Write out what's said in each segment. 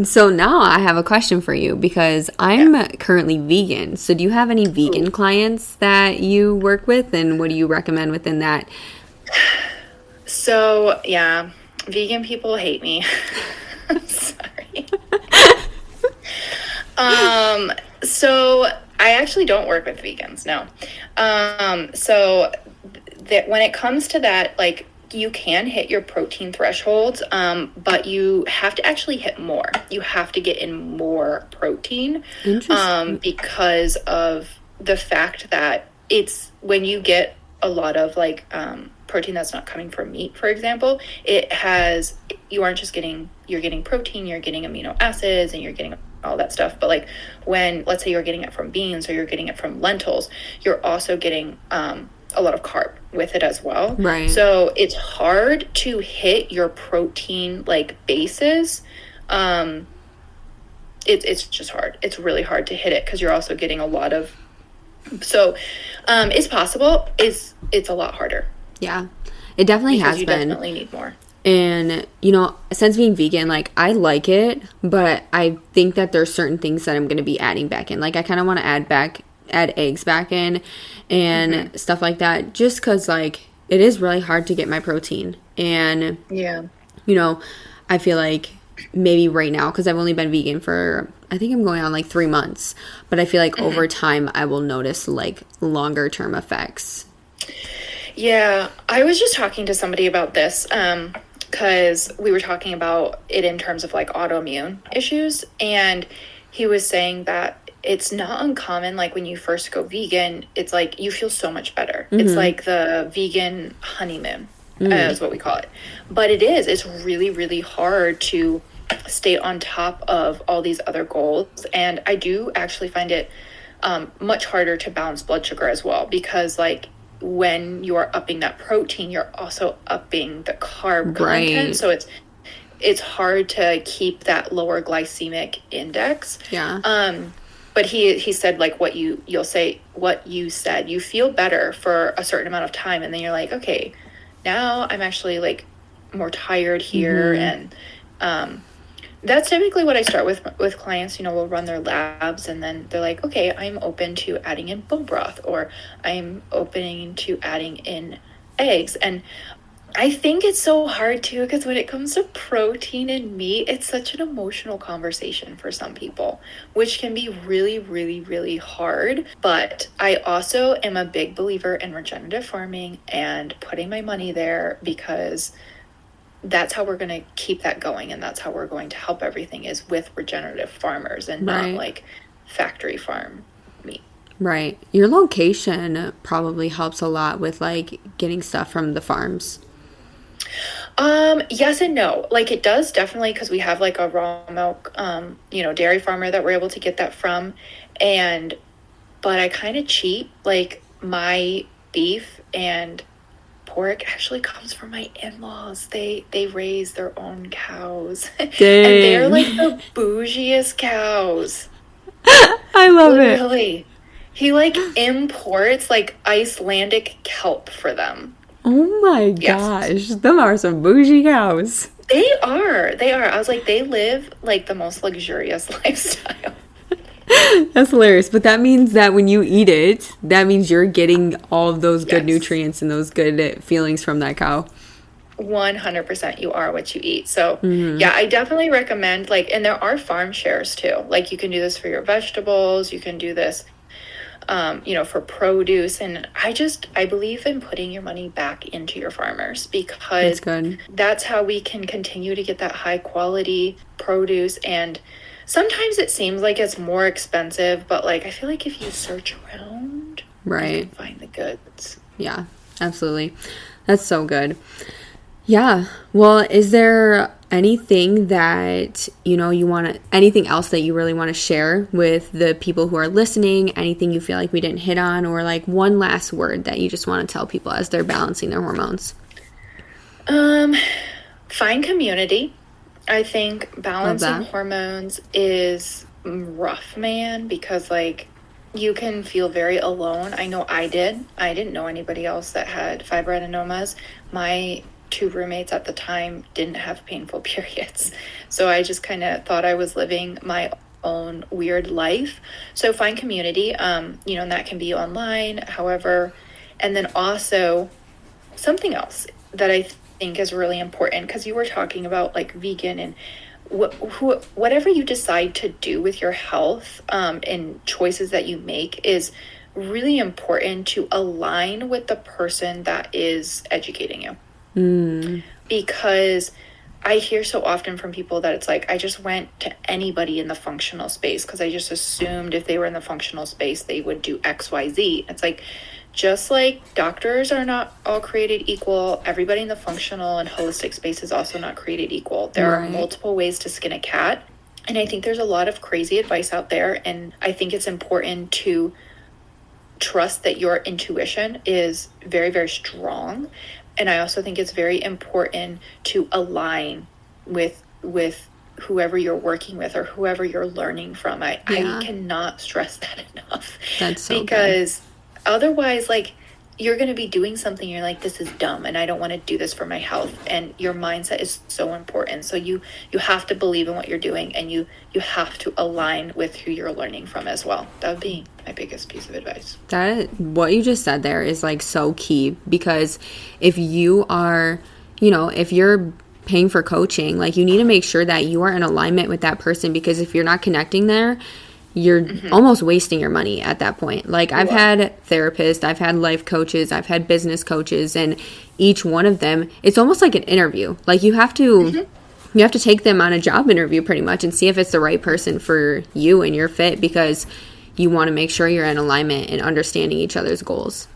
So now I have a question for you because I'm currently vegan. So do you have any vegan clients that you work with, and what do you recommend within that? So, yeah, vegan people hate me. Sorry. So I actually don't work with vegans, no. So that when it comes to that, like you can hit your protein thresholds, but you have to actually hit more. You have to get in more protein, Interesting. because of the fact that it's when you get a lot of like protein that's not coming from meat, for example, you aren't just you're getting protein, you're getting amino acids and you're getting all that stuff. But like when, let's say you're getting it from beans or you're getting it from lentils, you're also getting a lot of carb with it as well. Right. So it's hard to hit your protein like bases. It's just hard. It's really hard to hit it because you're also getting a lot of, so it's possible. It's a lot harder Yeah. It definitely because has you been. definitely need more. And, you know, since being vegan, like, I like it, but I think that there's certain things that I'm going to be adding back in. Like, I kind of want to add eggs back in and stuff like that, just because, like, it is really hard to get my protein. And, Yeah. you know, I feel like maybe right now, because I've only been vegan for, I think I'm going on like 3 months, but I feel like over time I will notice, like, longer term effects. Yeah, I was just talking to somebody about this because we were talking about it in terms of like autoimmune issues, and he was saying that it's not uncommon, like when you first go vegan, it's like you feel so much better. It's like the vegan honeymoon, is what we call it. But it's really, really hard to stay on top of all these other goals. And I do actually find it much harder to balance blood sugar as well, because like when you're upping that protein, you're also upping the carb content. Right. So it's hard to keep that lower glycemic index. Yeah. But he said like you'll say what you said, you feel better for a certain amount of time, and then you're like, okay, now I'm actually like more tired here. And that's typically what I start with clients. You know, we'll run their labs and then they're like, okay, I'm open to adding in bone broth, or I'm open to adding in eggs. And I think it's so hard too, because when it comes to protein and meat, it's such an emotional conversation for some people, which can be really, really, really hard. But I also am a big believer in regenerative farming and putting my money there, because that's how we're going to keep that going, and that's how we're going to help everything, is with regenerative farmers and not Right. like factory farm meat. Right. Your location probably helps a lot with, like, getting stuff from the farms. Yes and no. Like it does definitely, because we have like a raw milk, dairy farmer that we're able to get that from. But I kind of cheat. Like my beef and pork actually comes from my in-laws. They raise their own cows, and they're like Dang. the bougiest cows. I love it. Literally, he like imports like Icelandic kelp for them. Oh my Yes. gosh. Them are some bougie cows. They are. They are. I was like, they live like the most luxurious lifestyle. That's hilarious. But that means that when you eat it, that means you're getting all of those good Yes. nutrients and those good feelings from that cow. 100% you are what you eat. So, yeah, I definitely recommend like, and there are farm shares too. Like you can do this for your vegetables, you can do this for produce. And I believe in putting your money back into your farmers, That's because good. that's how we can continue to get that high quality produce. And sometimes it seems like it's more expensive, but like I feel like if you search around, you can Right. find the goods. Yeah, absolutely. That's so good. Yeah. Well, is there anything that, anything else that you really want to share with the people who are listening? Anything you feel like we didn't hit on, or like one last word that you just want to tell people as they're balancing their hormones? Find community. I think Love balancing that. hormones is rough, man, because like you can feel very alone. I know I did. I didn't know anybody else that had fibroadenomas. My two roommates at the time didn't have painful periods. So I just kind of thought I was living my own weird life. So find community, and that can be online, however. And then also something else that I think is really important, because you were talking about like vegan and whatever you decide to do with your health, and choices that you make is really important to align with the person that is educating you. Because I hear so often from people that it's like, I just went to anybody in the functional space because I just assumed if they were in the functional space, they would do X, Y, Z. It's like, just like doctors are not all created equal, everybody in the functional and holistic space is also not created equal. There are multiple ways to skin a cat. And I think there's a lot of crazy advice out there. And I think it's important to trust that your intuition is very, very strong. And I also think it's very important to align with whoever you're working with or whoever you're learning from. I cannot stress that enough. That's so because otherwise, like, you're going to be doing something, you're like, this is dumb and I don't want to do this for my health. And your mindset is so important. So you have to believe in what you're doing, and you have to align with who you're learning from as well. That would be my biggest piece of advice. What you just said there is like so key, because if you are, if you're paying for coaching, like, you need to make sure that you are in alignment with that person, because if you're not connecting there, you're almost wasting your money at that point. Like, I've had therapists, I've had life coaches, I've had business coaches, and each one of them, it's almost like an interview. Like, you have to take them on a job interview pretty much and see if it's the right person for you and your fit, because you want to make sure you're in alignment and understanding each other's goals.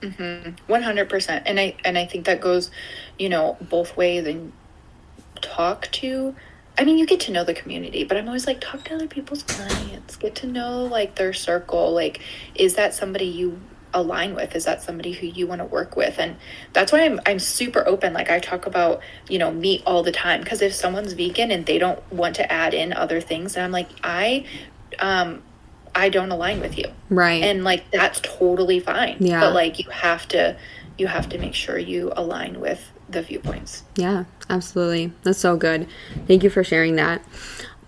100%. And I think that goes, both ways. And you get to know the community, but I'm always like, talk to other people's clients, get to know like their circle. Like, is that somebody you align with? Is that somebody who you want to work with? And that's why I'm super open. Like, I talk about, meat all the time, because if someone's vegan and they don't want to add in other things, and I'm like, I don't align with you. Right. And like, that's totally fine. Yeah. But like, you have to make sure you align with the viewpoints. Yeah, absolutely. That's so good. Thank you for sharing that.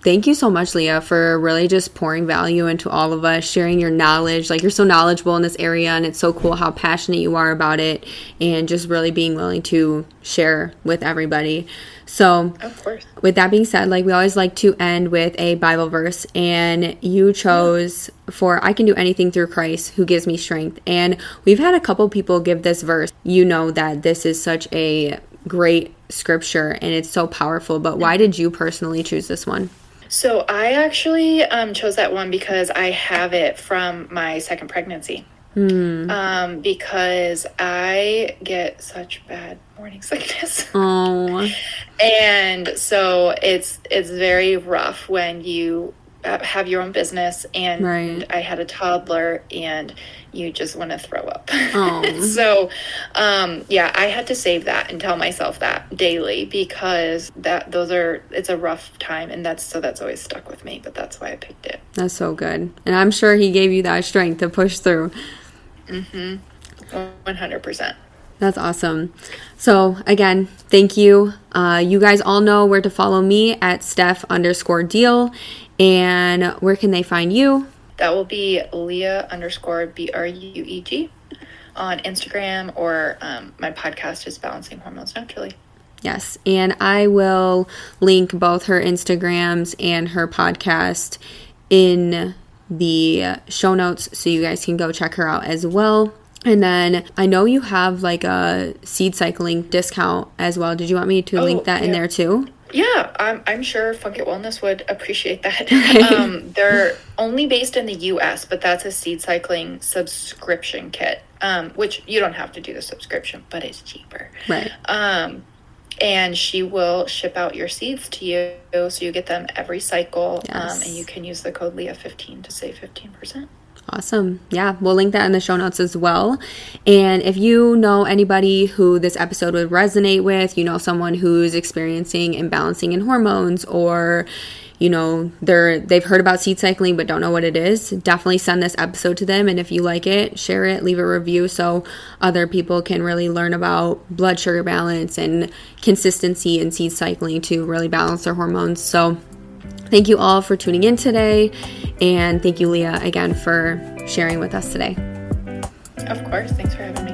Thank you so much, Leah, for really just pouring value into all of us, sharing your knowledge. Like, you're so knowledgeable in this area, and it's so cool how passionate you are about it, and just really being willing to share with everybody. So, of course, with that being said, like, we always like to end with a Bible verse, and you chose for I can do anything through Christ who gives me strength. And we've had a couple people give this verse. You know that this is such a great scripture and it's so powerful, but why did you personally choose this one? So I actually chose that one because I have it from my second pregnancy. Because I get such bad morning sickness. Oh. And so it's very rough when you have your own business, and I had a toddler, and you just want to throw up. Oh. So, I had to save that and tell myself that daily, because it's a rough time, and that's always stuck with me, but that's why I picked it. That's so good. And I'm sure he gave you that strength to push through. 100%. That's awesome. So again, thank you. You guys all know where to follow me at Steph_Deal. And where can they find you? That will be Leah_Bruegg on Instagram, or my podcast is Balancing Hormones Naturally. Yes. And I will link both her Instagrams and her podcast in the show notes, so you guys can go check her out as well. And then I know you have like a seed cycling discount as well. Did you want me to link that in there too? Yeah, I'm sure Funk It Wellness would appreciate that. They're only based in the U.S., but that's a seed cycling subscription kit, which you don't have to do the subscription, but it's cheaper. Right. And she will ship out your seeds to you, so you get them every cycle. Yes. And you can use the code Leah15 to save 15%. Awesome. Yeah, we'll link that in the show notes as well. And if you know anybody who this episode would resonate with, someone who's experiencing imbalancing in hormones, or, they've heard about seed cycling but don't know what it is, definitely send this episode to them. And if you like it, share it, leave a review so other people can really learn about blood sugar balance and consistency in seed cycling to really balance their hormones. So thank you all for tuning in today. And thank you, Leah, again for sharing with us today. Of course. Thanks for having me.